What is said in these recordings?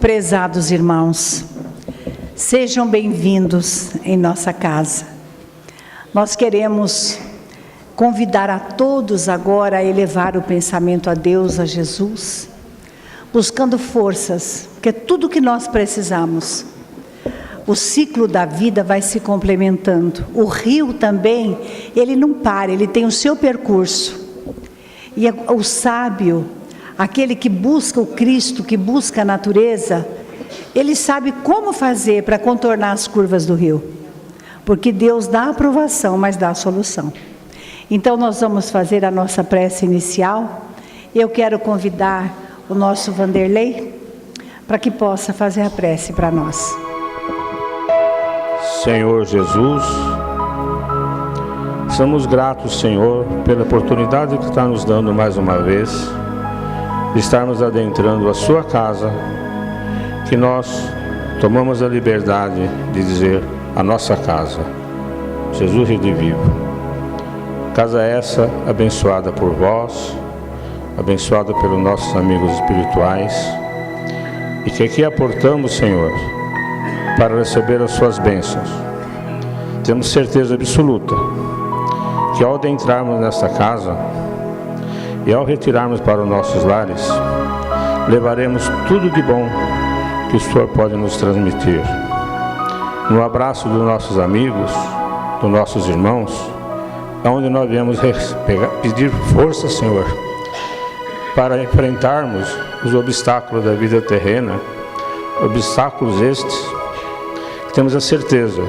Prezados irmãos, sejam bem-vindos em nossa casa. Nós queremos convidar a todos agora a elevar o pensamento a Deus, a Jesus, buscando forças, porque é tudo que nós precisamos. O ciclo da vida vai se complementando. O rio também, ele não para, ele tem o seu percurso. E o sábio, aquele que busca o Cristo, que busca a natureza, ele sabe como fazer para contornar as curvas do rio. Porque Deus dá a aprovação, mas dá a solução. Então nós vamos fazer a nossa prece inicial. Eu quero convidar o nosso Vanderlei para que possa fazer a prece para nós. Senhor Jesus, somos gratos, Senhor, pela oportunidade que está nos dando mais uma vez de estarmos adentrando a sua casa, que nós tomamos a liberdade de dizer a nossa casa, Jesus redivivo. Casa essa abençoada por vós, abençoada pelos nossos amigos espirituais, e que aqui aportamos, Senhor, para receber as suas bênçãos. Temos certeza absoluta que ao adentrarmos nesta casa e ao retirarmos para os nossos lares, levaremos tudo de bom que o Senhor pode nos transmitir. No abraço dos nossos amigos, dos nossos irmãos, onde nós viemos pedir força, Senhor, para enfrentarmos os obstáculos da vida terrena, obstáculos estes, temos a certeza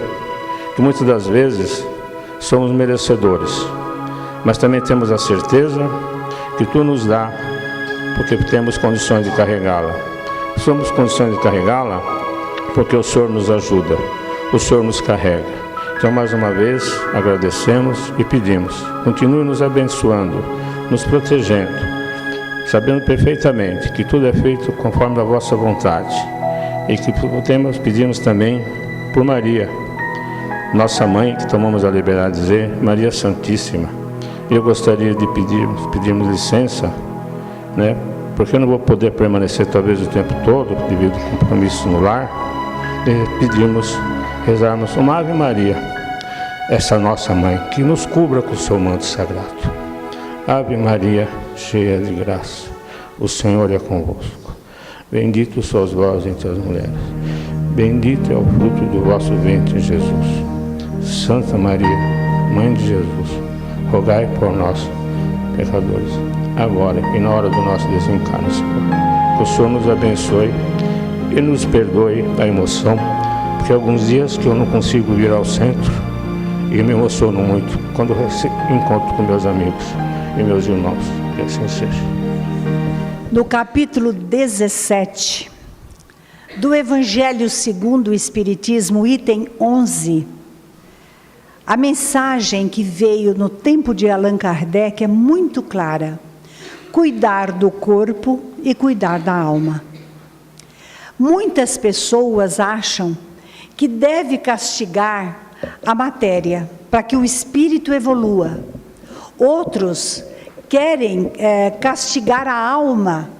que muitas das vezes somos merecedores, mas também temos a certeza que Tu nos dá, porque temos condições de carregá-la. Somos condições de carregá-la porque o Senhor nos ajuda, o Senhor nos carrega. Então, mais uma vez, agradecemos e pedimos, continue nos abençoando, nos protegendo, sabendo perfeitamente que tudo é feito conforme a vossa vontade, e que pedimos também por Maria, nossa mãe, que tomamos a liberdade de dizer, Maria Santíssima. Eu gostaria de pedirmos licença, né? Porque eu não vou poder permanecer talvez o tempo todo, devido ao compromisso no lar, e pedimos, rezarmos uma Ave Maria, essa nossa mãe, que nos cubra com o seu manto sagrado. Ave Maria, cheia de graça, o Senhor é convosco. Bendito sois vós entre as mulheres. Bendito é o fruto do vosso ventre, Jesus. Santa Maria, Mãe de Jesus, rogai por nós, pecadores, agora e na hora do nosso desencarne, Senhor. Que o Senhor nos abençoe e nos perdoe a emoção, porque alguns dias que eu não consigo vir ao centro e me emociono muito quando eu encontro com meus amigos e meus irmãos. Que assim seja. No capítulo 17 do Evangelho segundo o Espiritismo, item 11, a mensagem que veio no tempo de Allan Kardec é muito clara: cuidar do corpo e cuidar da alma. Muitas pessoas acham que deve castigar a matéria para que o espírito evolua. Outros querem castigar a alma,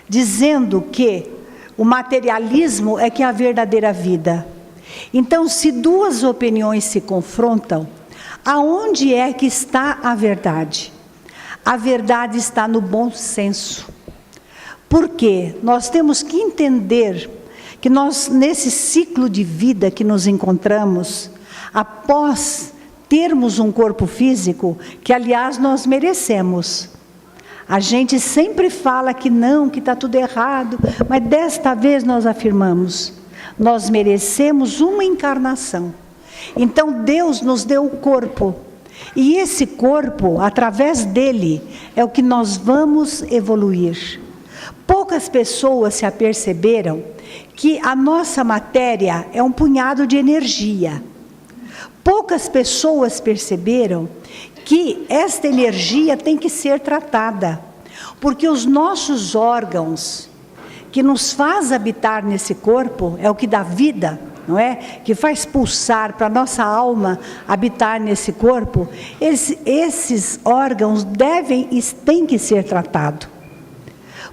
dizendo que o materialismo é que é a verdadeira vida. Então, se duas opiniões se confrontam, aonde é que está a verdade? A verdade está no bom senso. Porque nós temos que entender que nós, nesse ciclo de vida que nos encontramos, após termos um corpo físico, que aliás nós merecemos. A gente sempre fala que não, que está tudo errado, mas desta vez nós afirmamos, nós merecemos uma encarnação. Então Deus nos deu o corpo, e esse corpo, através dele, é o que nós vamos evoluir. Poucas pessoas se aperceberam que a nossa matéria é um punhado de energia. Poucas pessoas perceberam que esta energia tem que ser tratada, porque os nossos órgãos, que nos faz habitar nesse corpo, é o que dá vida, não é? Que faz pulsar para a nossa alma habitar nesse corpo, esses órgãos têm que ser tratados.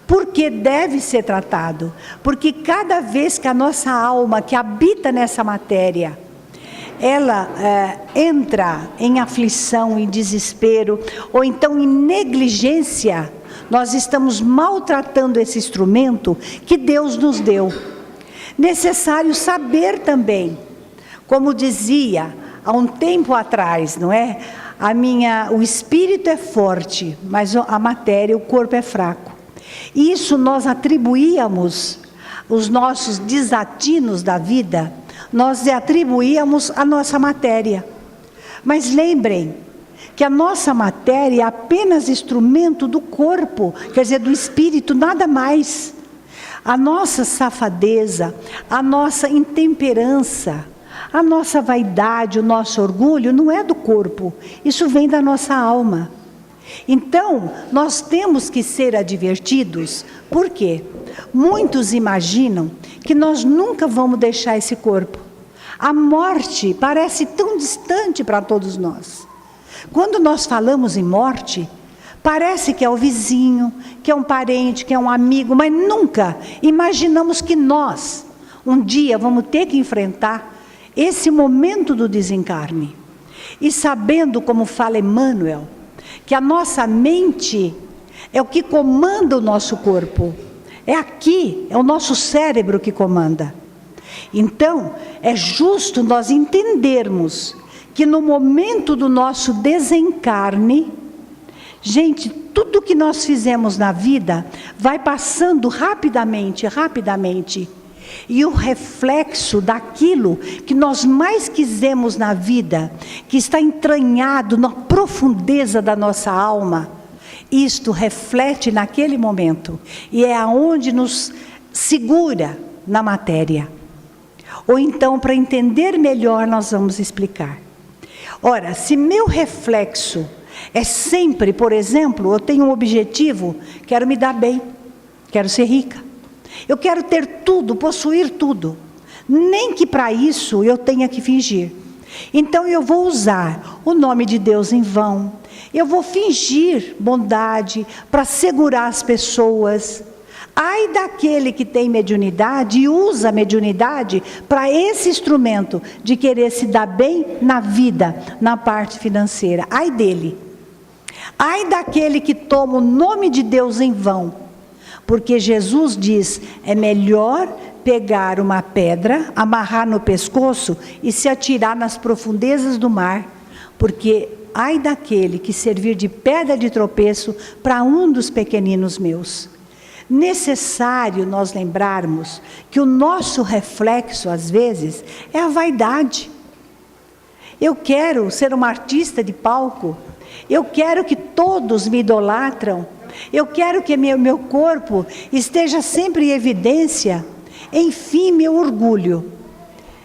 Porque deve ser tratado. Porque cada vez que a nossa alma, que habita nessa matéria, ela entra em aflição, em desespero, ou então em negligência, nós estamos maltratando esse instrumento que Deus nos deu. Necessário saber também, como dizia há um tempo atrás, não é? O espírito é forte, mas a matéria, o corpo é fraco. Isso nós atribuíamos, os nossos desatinos da vida, nós atribuíamos à nossa matéria. Mas lembrem que a nossa matéria é apenas instrumento do corpo, quer dizer, do espírito, nada mais. A nossa safadeza, a nossa intemperança, a nossa vaidade, o nosso orgulho não é do corpo, isso vem da nossa alma. Então, nós temos que ser advertidos, por quê? Muitos imaginam que nós nunca vamos deixar esse corpo. A morte parece tão distante para todos nós. Quando nós falamos em morte, parece que é o vizinho, que é um parente, que é um amigo, mas nunca imaginamos que nós, um dia, vamos ter que enfrentar esse momento do desencarne. E sabendo, como fala Emmanuel, que a nossa mente é o que comanda o nosso corpo. É aqui, é o nosso cérebro que comanda. Então, é justo nós entendermos que no momento do nosso desencarne, gente, tudo que nós fizemos na vida vai passando rapidamente, rapidamente. E o reflexo daquilo que nós mais quisemos na vida, que está entranhado na profundeza da nossa alma, isto reflete naquele momento. E é aonde nos segura na matéria. Ou então, para entender melhor, nós vamos explicar. Ora, se meu reflexo é sempre, por exemplo, eu tenho um objetivo, quero me dar bem, quero ser rica. Eu quero ter tudo, possuir tudo. Nem que para isso eu tenha que fingir. Então eu vou usar o nome de Deus em vão. Eu vou fingir bondade para segurar as pessoas. Ai daquele que tem mediunidade e usa a mediunidade para esse instrumento de querer se dar bem na vida, na parte financeira. Ai dele. Ai daquele que toma o nome de Deus em vão. Porque Jesus diz, é melhor pegar uma pedra, amarrar no pescoço e se atirar nas profundezas do mar. Porque ai daquele que servir de pedra de tropeço para um dos pequeninos meus. Necessário nós lembrarmos que o nosso reflexo, às vezes, é a vaidade. Eu quero ser uma artista de palco. Eu quero que todos me idolatram. Eu quero que meu corpo esteja sempre em evidência. Enfim, meu orgulho.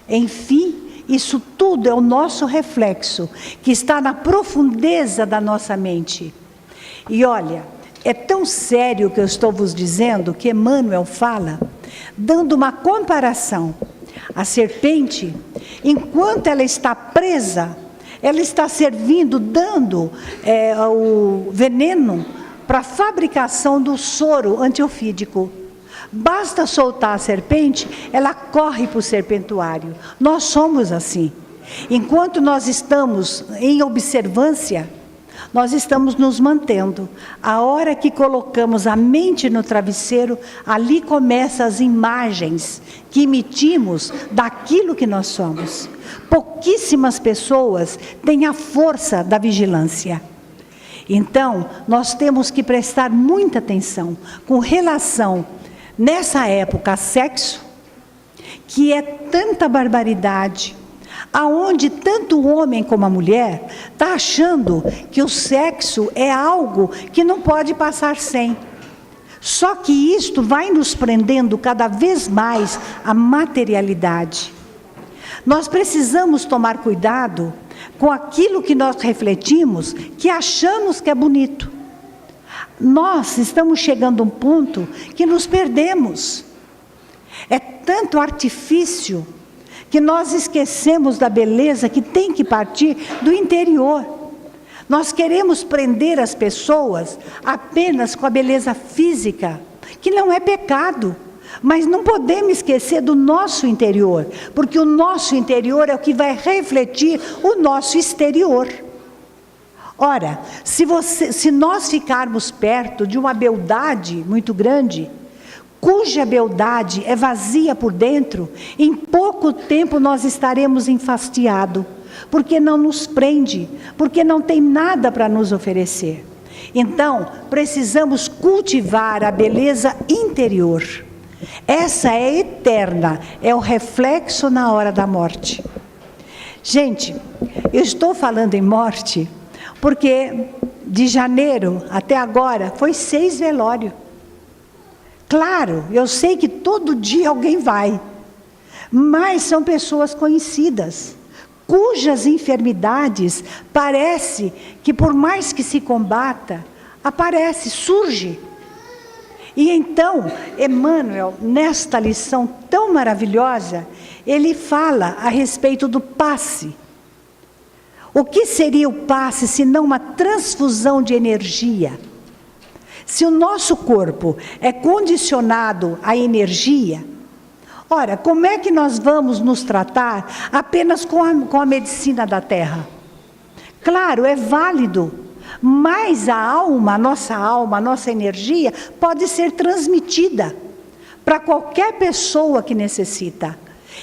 Enfim, isso tudo é o nosso reflexo, que está na profundeza da nossa mente. E olha, é tão sério o que eu estou vos dizendo, que Emmanuel fala, dando uma comparação. A serpente, enquanto ela está presa, ela está servindo, dando o veneno para a fabricação do soro antiofídico. Basta soltar a serpente, ela corre para o serpentuário. Nós somos assim. Enquanto nós estamos em observância, nós estamos nos mantendo. A hora que colocamos a mente no travesseiro, ali começam as imagens que emitimos daquilo que nós somos. Pouquíssimas pessoas têm a força da vigilância. Então, nós temos que prestar muita atenção com relação, nessa época, a sexo, que é tanta barbaridade, aonde tanto o homem como a mulher está achando que o sexo é algo que não pode passar sem. Só que isto vai nos prendendo cada vez mais à materialidade. Nós precisamos tomar cuidado com aquilo que nós refletimos, que achamos que é bonito. Nós estamos chegando a um ponto que nos perdemos. É tanto artifício que nós esquecemos da beleza que tem que partir do interior. Nós queremos prender as pessoas apenas com a beleza física, que não é pecado. Mas não podemos esquecer do nosso interior, porque o nosso interior é o que vai refletir o nosso exterior. Ora, se nós ficarmos perto de uma beldade muito grande, cuja beldade é vazia por dentro, em pouco tempo nós estaremos enfastiados, porque não nos prende, porque não tem nada para nos oferecer. Então, precisamos cultivar a beleza interior. Essa é eterna, é o reflexo na hora da morte. Gente, eu estou falando em morte, porque de janeiro até agora foi 6 velórios. Claro, eu sei que todo dia alguém vai, mas são pessoas conhecidas, cujas enfermidades parece que por mais que se combata, aparece, surge. E então, Emmanuel, nesta lição tão maravilhosa, ele fala a respeito do passe. O que seria o passe se não uma transfusão de energia? Se o nosso corpo é condicionado à energia, ora, como é que nós vamos nos tratar apenas com a medicina da terra? Claro, é válido. Mas a nossa energia pode ser transmitida para qualquer pessoa que necessita.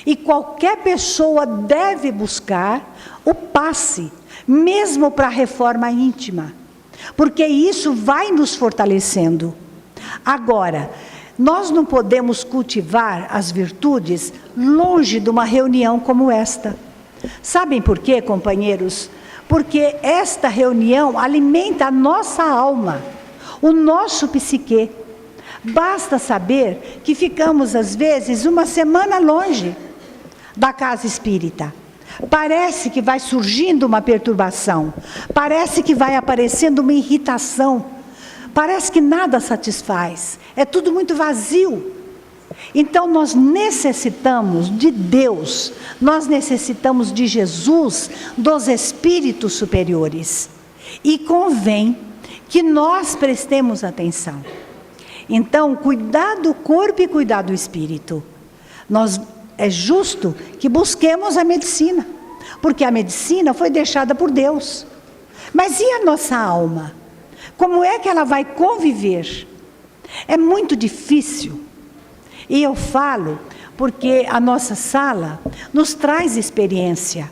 E qualquer pessoa deve buscar o passe, mesmo para a reforma íntima. Porque isso vai nos fortalecendo. Agora, nós não podemos cultivar as virtudes longe de uma reunião como esta. Sabem por quê, companheiros? Porque esta reunião alimenta a nossa alma, o nosso psique. Basta saber que ficamos, às vezes, uma semana longe da casa espírita. Parece que vai surgindo uma perturbação, parece que vai aparecendo uma irritação, parece que nada satisfaz, é tudo muito vazio. Então nós necessitamos de Deus, nós necessitamos de Jesus, dos espíritos superiores. E convém que nós prestemos atenção. Então, cuidar do corpo e cuidar do espírito. É justo que busquemos a medicina, porque a medicina foi deixada por Deus. Mas e a nossa alma? Como é que ela vai conviver? É muito difícil. E eu falo porque a nossa sala nos traz experiência.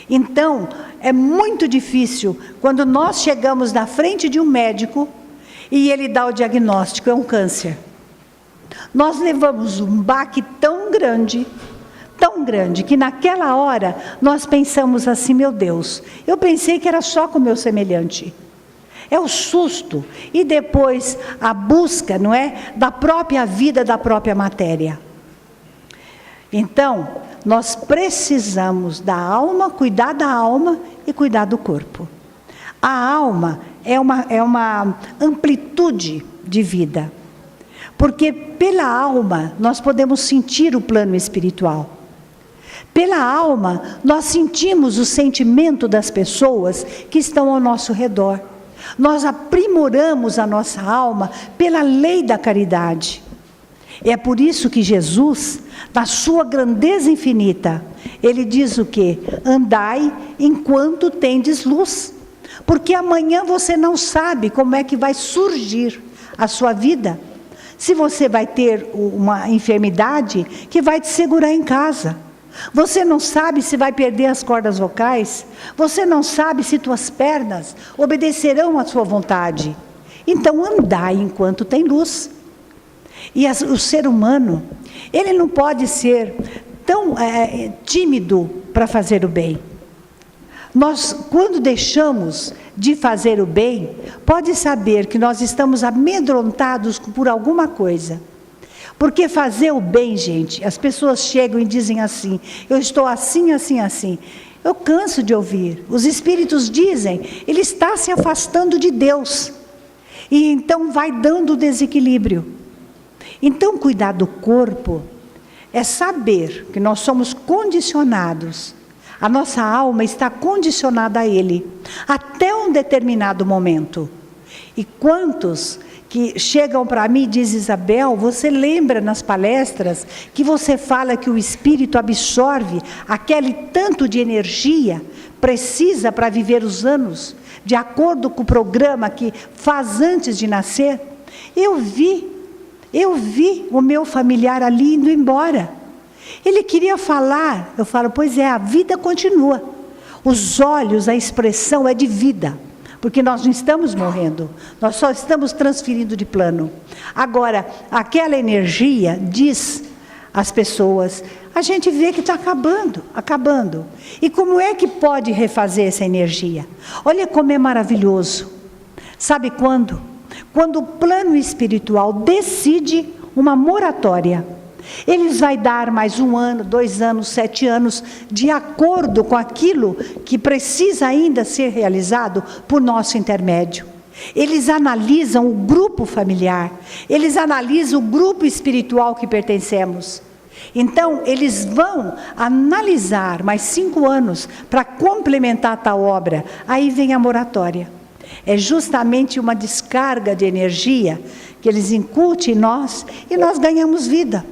Então, é muito difícil quando nós chegamos na frente de um médico e ele dá o diagnóstico, é um câncer. Nós levamos um baque tão grande, que naquela hora nós pensamos assim, meu Deus, eu pensei que era só com o meu semelhante. É o susto e depois a busca, não é, da própria vida, da própria matéria. Então, nós precisamos da alma, cuidar da alma e cuidar do corpo. A alma é uma amplitude de vida, porque pela alma nós podemos sentir o plano espiritual. Pela alma nós sentimos o sentimento das pessoas que estão ao nosso redor. Nós aprimoramos a nossa alma pela lei da caridade. É por isso que Jesus, na sua grandeza infinita, ele diz o quê? Andai enquanto tendes luz. Porque amanhã você não sabe como é que vai surgir a sua vida. Se você vai ter uma enfermidade que vai te segurar em casa. Você não sabe se vai perder as cordas vocais. Você não sabe se tuas pernas obedecerão à sua vontade. Então andai enquanto tem luz. E o ser humano, ele não pode ser tão tímido para fazer o bem. Nós, quando deixamos de fazer o bem, pode saber que nós estamos amedrontados por alguma coisa. Porque fazer o bem, gente, as pessoas chegam e dizem assim, eu estou assim, assim, assim. Eu canso de ouvir. Os espíritos dizem, ele está se afastando de Deus. E então vai dando desequilíbrio. Então, cuidar do corpo é saber que nós somos condicionados. A nossa alma está condicionada a ele, até um determinado momento. E quantos que chegam para mim e dizem: Isabel, você lembra nas palestras que você fala que o espírito absorve aquele tanto de energia precisa para viver os anos, de acordo com o programa que faz antes de nascer? Eu vi o meu familiar ali indo embora. Ele queria falar, eu falo: pois é, a vida continua. Os olhos, a expressão é de vida, porque nós não estamos morrendo, nós só estamos transferindo de plano. Agora, aquela energia, diz as pessoas, a gente vê que está acabando. E como é que pode refazer essa energia? Olha como é maravilhoso. Sabe quando? Quando o plano espiritual decide uma moratória. Eles vai dar mais 1 ano, 2 anos, 7 anos, de acordo com aquilo que precisa ainda ser realizado por nosso intermédio. Eles analisam o grupo familiar, eles analisam o grupo espiritual que pertencemos. Então, eles vão analisar mais 5 anos para complementar tal obra. Aí vem a moratória. É justamente uma descarga de energia que eles incutem em nós e nós ganhamos vida.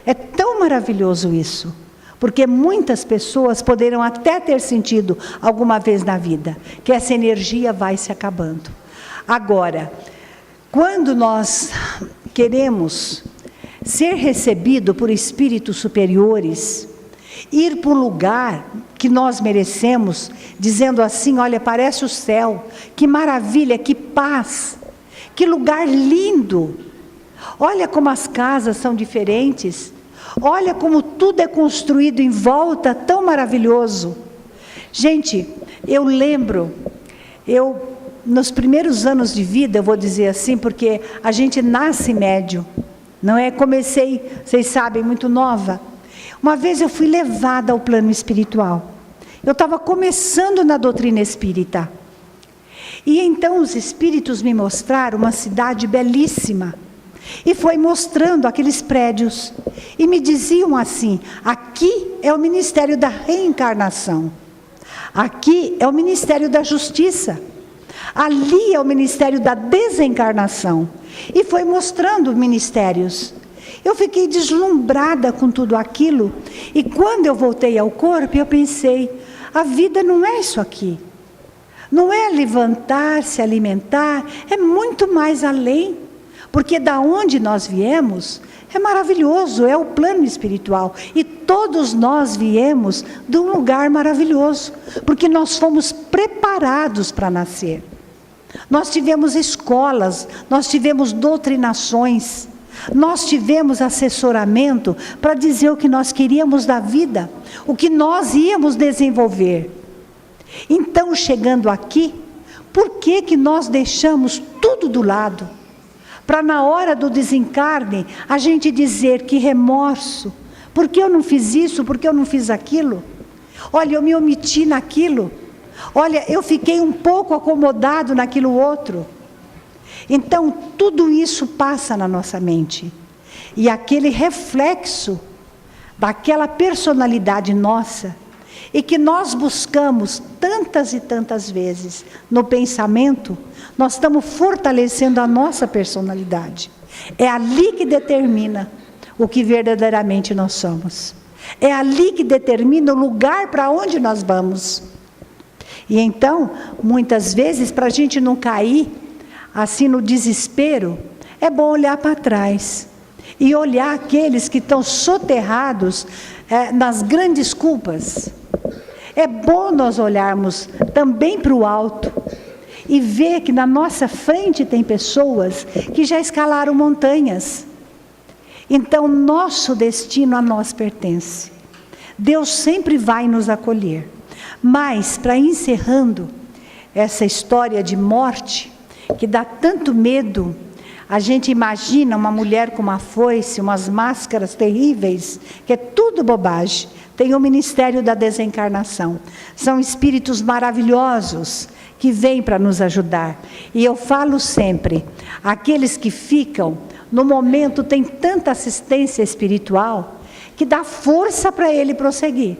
É tão maravilhoso isso, porque muitas pessoas poderão até ter sentido alguma vez na vida que essa energia vai se acabando. Agora, quando nós queremos ser recebido por espíritos superiores, ir para um lugar que nós merecemos, dizendo assim: olha, parece o céu, que maravilha, que paz, que lugar lindo, olha como as casas são diferentes, olha como tudo é construído em volta, tão maravilhoso. Gente, eu lembro, nos primeiros anos de vida, eu vou dizer assim, porque a gente nasce médio, não é? Comecei, vocês sabem, muito nova. Uma vez eu fui levada ao plano espiritual. Eu estava começando na doutrina espírita. E então os espíritos me mostraram uma cidade belíssima. E foi mostrando aqueles prédios. E me diziam assim: aqui é o Ministério da Reencarnação. Aqui é o Ministério da Justiça. Ali é o Ministério da Desencarnação. E foi mostrando ministérios. Eu fiquei deslumbrada com tudo aquilo. E quando eu voltei ao corpo, eu pensei: a vida não é isso aqui. Não é levantar, se alimentar, é muito mais além. Porque da onde nós viemos é maravilhoso, é o plano espiritual. E todos nós viemos de um lugar maravilhoso, porque nós fomos preparados para nascer. Nós tivemos escolas, nós tivemos doutrinações, nós tivemos assessoramento para dizer o que nós queríamos da vida, o que nós íamos desenvolver. Então, chegando aqui, por que nós deixamos tudo do lado? Para na hora do desencarne, a gente dizer: que remorso, por que eu não fiz isso, por que eu não fiz aquilo? Olha, eu me omiti naquilo. Olha, eu fiquei um pouco acomodado naquilo outro. Então, tudo isso passa na nossa mente. E aquele reflexo daquela personalidade nossa, e que nós buscamos tantas e tantas vezes no pensamento, nós estamos fortalecendo a nossa personalidade. É ali que determina o que verdadeiramente nós somos. É ali que determina o lugar para onde nós vamos. E então, muitas vezes, para a gente não cair assim no desespero, é bom olhar para trás e olhar aqueles que estão soterrados nas grandes culpas. É bom nós olharmos também para o alto e ver que na nossa frente tem pessoas que já escalaram montanhas. Então, nosso destino a nós pertence. Deus sempre vai nos acolher. Mas, para encerrando essa história de morte, que dá tanto medo, a gente imagina uma mulher com uma foice, umas máscaras terríveis, que é tudo bobagem. Tem o Ministério da Desencarnação. São espíritos maravilhosos que vêm para nos ajudar. E eu falo sempre, aqueles que ficam, no momento tem tanta assistência espiritual, que dá força para ele prosseguir.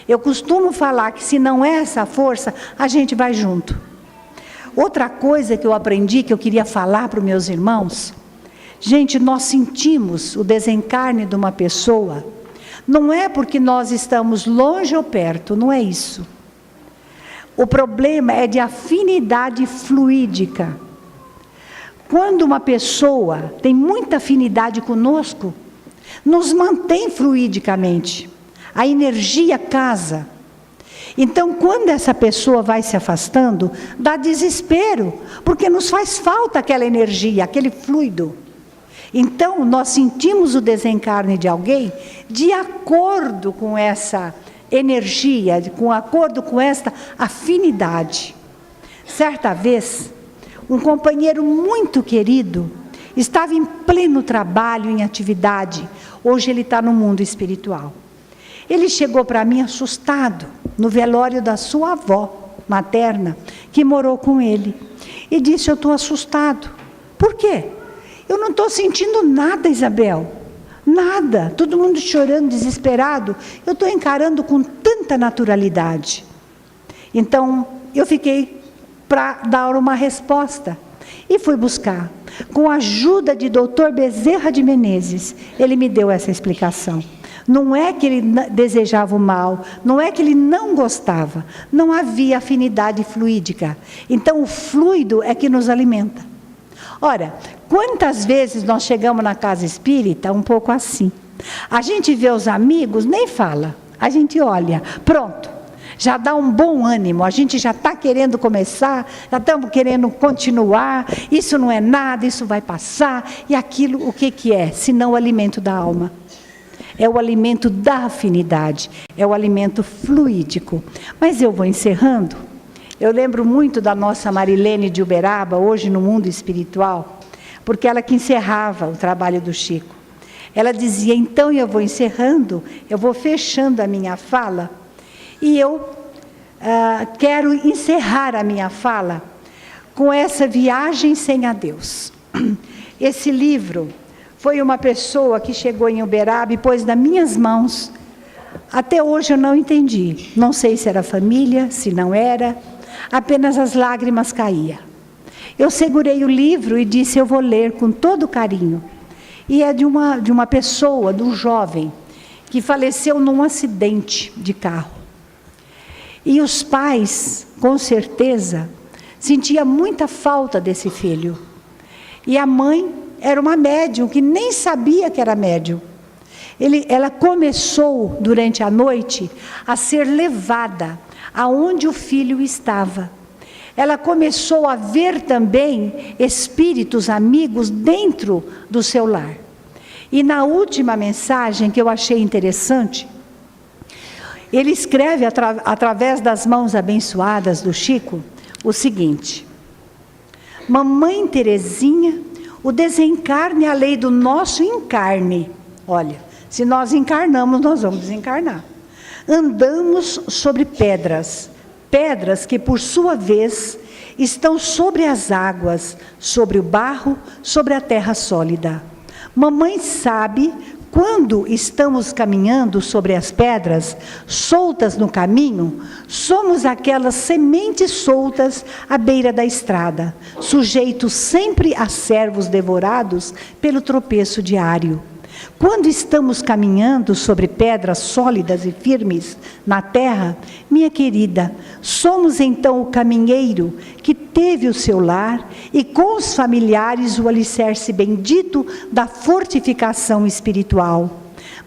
Eu costumo falar que se não é essa força, a gente vai junto. Outra coisa que eu aprendi, que eu queria falar para os meus irmãos, gente, nós sentimos o desencarne de uma pessoa, não é porque nós estamos longe ou perto, não é isso. O problema é de afinidade fluídica. Quando uma pessoa tem muita afinidade conosco, nos mantém fluidicamente, a energia casa. Então, quando essa pessoa vai se afastando, dá desespero, porque nos faz falta aquela energia, aquele fluido. Então, nós sentimos o desencarne de alguém de acordo com essa energia, de acordo com esta afinidade. Certa vez, um companheiro muito querido estava em pleno trabalho, em atividade. Hoje ele está no mundo espiritual. Ele chegou para mim assustado, no velório da sua avó materna, que morou com ele. E disse, eu estou assustado. Por quê? Eu não estou sentindo nada, Isabel. Nada. Todo mundo chorando, desesperado. Eu estou encarando com tanta naturalidade. Então, eu fiquei para dar uma resposta. E fui buscar. Com a ajuda de Dr. Bezerra de Menezes, ele me deu essa explicação. Não é que ele desejava o mal, não é que ele não gostava, não havia afinidade fluídica. Então o fluido é que nos alimenta. Ora, quantas vezes nós chegamos na casa espírita um pouco assim? A gente vê os amigos, nem fala, a gente olha, pronto, já dá um bom ânimo, a gente já está querendo começar, já estamos querendo continuar, isso não é nada, isso vai passar, e aquilo o que é? Senão o alimento da alma. É o alimento da afinidade, é o alimento fluídico. Mas eu vou encerrando. Eu lembro muito da nossa Marilene de Uberaba, hoje no mundo espiritual, porque ela que encerrava o trabalho do Chico. Ela dizia, então eu vou encerrando, eu vou fechando a minha fala, e eu quero encerrar a minha fala com essa viagem sem adeus. Esse livro foi uma pessoa que chegou em Uberaba e pôs nas minhas mãos. Até hoje eu não entendi. Não sei se era família, se não era. Apenas as lágrimas caíam. Eu segurei o livro e disse, eu vou ler com todo carinho. E é de uma pessoa, de um jovem, que faleceu num acidente de carro. E os pais, com certeza, sentiam muita falta desse filho. E a mãe era uma médium que nem sabia que era médium. Ela começou, durante a noite, a ser levada aonde o filho estava. Ela começou a ver também espíritos amigos dentro do seu lar. E na última mensagem, que eu achei interessante, ele escreve, através das mãos abençoadas do Chico, o seguinte: Mamãe Terezinha, o desencarne é a lei do nosso encarne. Olha, se nós encarnamos, nós vamos desencarnar. Andamos sobre pedras, pedras que por sua vez estão sobre as águas, sobre o barro, sobre a terra sólida. Mamãe sabe quando estamos caminhando sobre as pedras, soltas no caminho, somos aquelas sementes soltas à beira da estrada, sujeitos sempre a servos devorados pelo tropeço diário. Quando estamos caminhando sobre pedras sólidas e firmes na terra, minha querida, somos então o caminheiro que teve o seu lar e com os familiares o alicerce bendito da fortificação espiritual.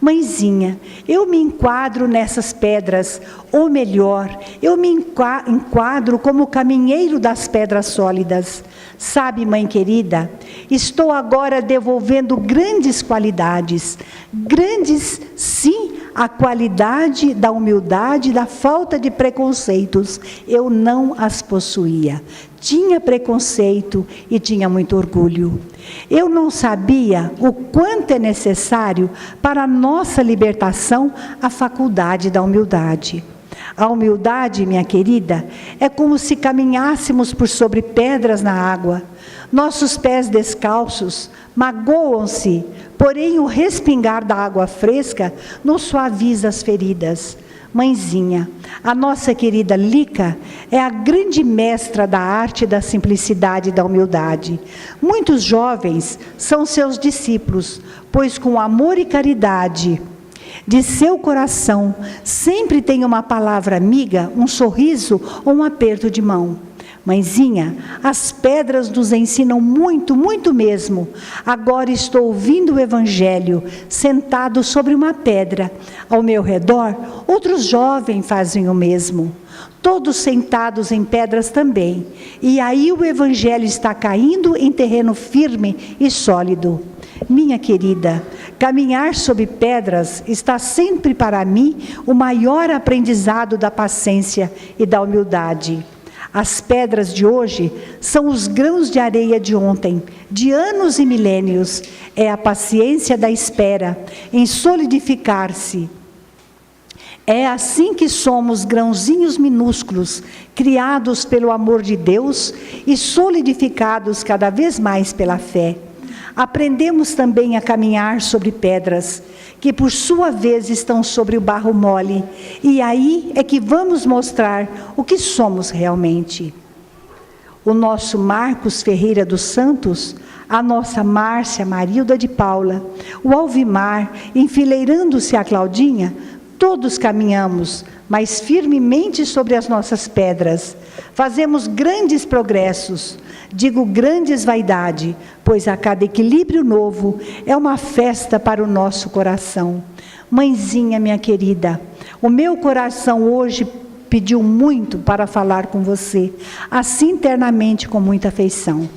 Mãezinha, eu me enquadro nessas pedras, ou melhor, eu me enquadro como caminheiro das pedras sólidas. Sabe, mãe querida, estou agora devolvendo grandes qualidades, grandes, sim, a qualidade da humildade, da falta de preconceitos. Eu não as possuía. Tinha preconceito e tinha muito orgulho. Eu não sabia o quanto é necessário para a nossa libertação a faculdade da humildade. A humildade, minha querida, é como se caminhássemos por sobre pedras na água. Nossos pés descalços magoam-se, porém o respingar da água fresca nos suaviza as feridas. Mãezinha, a nossa querida Lica é a grande mestra da arte da simplicidade e da humildade. Muitos jovens são seus discípulos, pois com amor e caridade de seu coração, sempre tem uma palavra amiga, um sorriso ou um aperto de mão. Mãezinha, as pedras nos ensinam muito, muito mesmo. Agora estou ouvindo o Evangelho, sentado sobre uma pedra. Ao meu redor, outros jovens fazem o mesmo. Todos sentados em pedras também. E aí o Evangelho está caindo em terreno firme e sólido. Minha querida, caminhar sobre pedras está sempre para mim o maior aprendizado da paciência e da humildade. As pedras de hoje são os grãos de areia de ontem, de anos e milênios. É a paciência da espera em solidificar-se. É assim que somos grãozinhos minúsculos, criados pelo amor de Deus e solidificados cada vez mais pela fé. Aprendemos também a caminhar sobre pedras, que por sua vez estão sobre o barro mole, e aí é que vamos mostrar o que somos realmente. O nosso Marcos Ferreira dos Santos, a nossa Márcia Marilda de Paula, o Alvimar, enfileirando-se a Claudinha, todos caminhamos, mas firmemente sobre as nossas pedras. Fazemos grandes progressos, digo grandes vaidade, pois a cada equilíbrio novo é uma festa para o nosso coração. Mãezinha, minha querida, o meu coração hoje pediu muito para falar com você, assim internamente com muita afeição.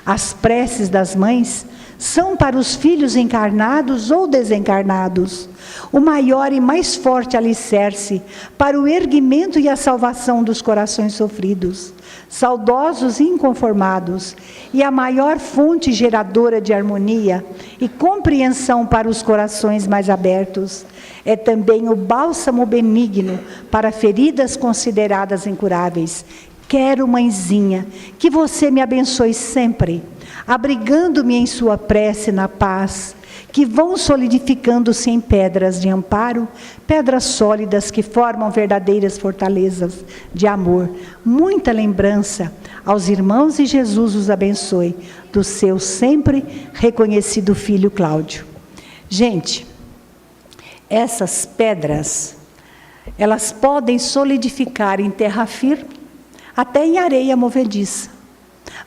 As preces das mães são para os filhos encarnados ou desencarnados, o maior e mais forte alicerce para o erguimento e a salvação dos corações sofridos, saudosos e inconformados, e a maior fonte geradora de harmonia e compreensão para os corações mais abertos. É também o bálsamo benigno para feridas consideradas incuráveis. Quero, mãezinha, que você me abençoe sempre, abrigando-me em sua prece na paz, que vão solidificando-se em pedras de amparo, pedras sólidas que formam verdadeiras fortalezas de amor. Muita lembrança aos irmãos e Jesus os abençoe, do seu sempre reconhecido filho Cláudio. Gente, essas pedras, elas podem solidificar em terra firme, até em areia movediça.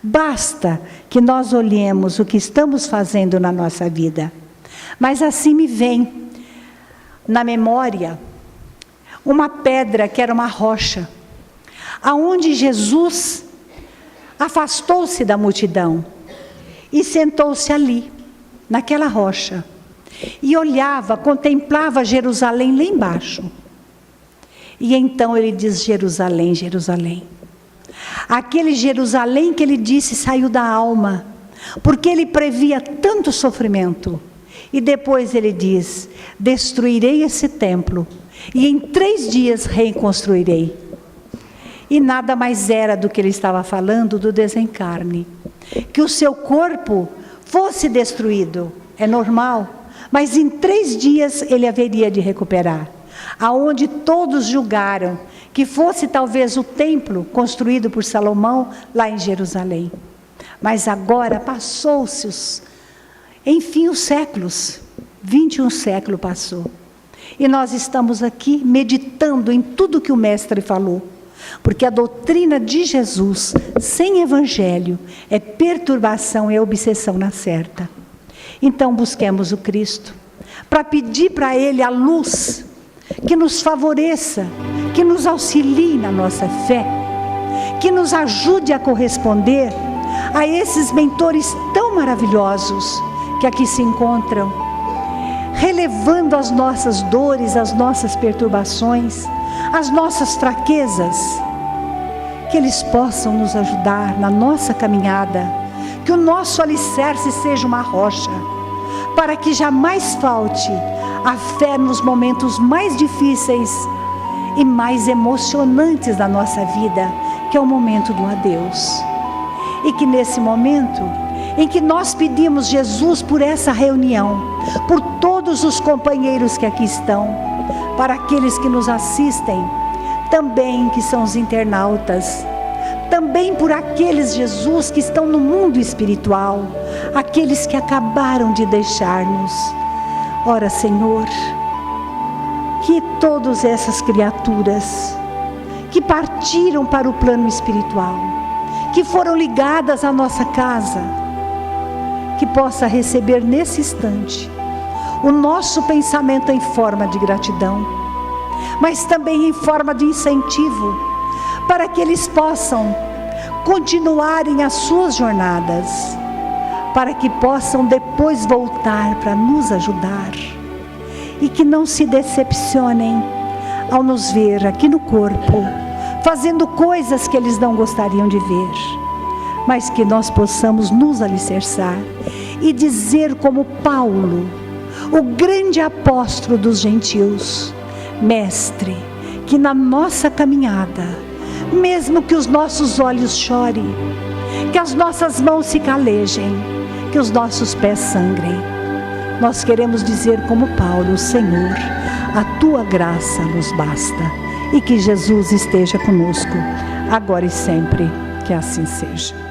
Basta que nós olhemos o que estamos fazendo na nossa vida. Mas assim me vem na memória uma pedra que era uma rocha, aonde Jesus afastou-se da multidão e sentou-se ali, naquela rocha, e olhava, contemplava Jerusalém lá embaixo. E então ele diz: Jerusalém, Jerusalém. Aquele Jerusalém que ele disse saiu da alma, porque ele previa tanto sofrimento. E depois ele diz: destruirei esse templo, e em 3 dias reconstruirei. E nada mais era do que ele estava falando do desencarne. Que o seu corpo fosse destruído, é normal, mas em 3 dias ele haveria de recuperar. Aonde todos julgaram que fosse talvez o templo construído por Salomão lá em Jerusalém. Mas agora passou-se os séculos, 21 séculos passou. E nós estamos aqui meditando em tudo que o Mestre falou. Porque a doutrina de Jesus, sem evangelho, é perturbação e obsessão na certa. Então busquemos o Cristo, para pedir para Ele a luz, que nos favoreça, que nos auxilie na nossa fé, que nos ajude a corresponder a esses mentores tão maravilhosos que aqui se encontram, relevando as nossas dores, as nossas perturbações, as nossas fraquezas, que eles possam nos ajudar na nossa caminhada, que o nosso alicerce seja uma rocha, para que jamais falte a fé nos momentos mais difíceis e mais emocionantes da nossa vida, que é o momento do adeus. E que nesse momento em que nós pedimos Jesus por essa reunião, por todos os companheiros que aqui estão, para aqueles que nos assistem, também que são os internautas, também por aqueles, Jesus, que estão no mundo espiritual, aqueles que acabaram de deixar-nos. Ora, Senhor, que todas essas criaturas que partiram para o plano espiritual, que foram ligadas à nossa casa, que possa receber nesse instante o nosso pensamento em forma de gratidão, mas também em forma de incentivo, para que eles possam continuarem as suas jornadas, para que possam depois voltar para nos ajudar, e que não se decepcionem ao nos ver aqui no corpo, fazendo coisas que eles não gostariam de ver, mas que nós possamos nos alicerçar e dizer como Paulo, o grande apóstolo dos gentios: Mestre, que na nossa caminhada, mesmo que os nossos olhos chorem, que as nossas mãos se calejem, que os nossos pés sangrem, nós queremos dizer como Paulo: Senhor, a tua graça nos basta, e que Jesus esteja conosco, agora e sempre, que assim seja.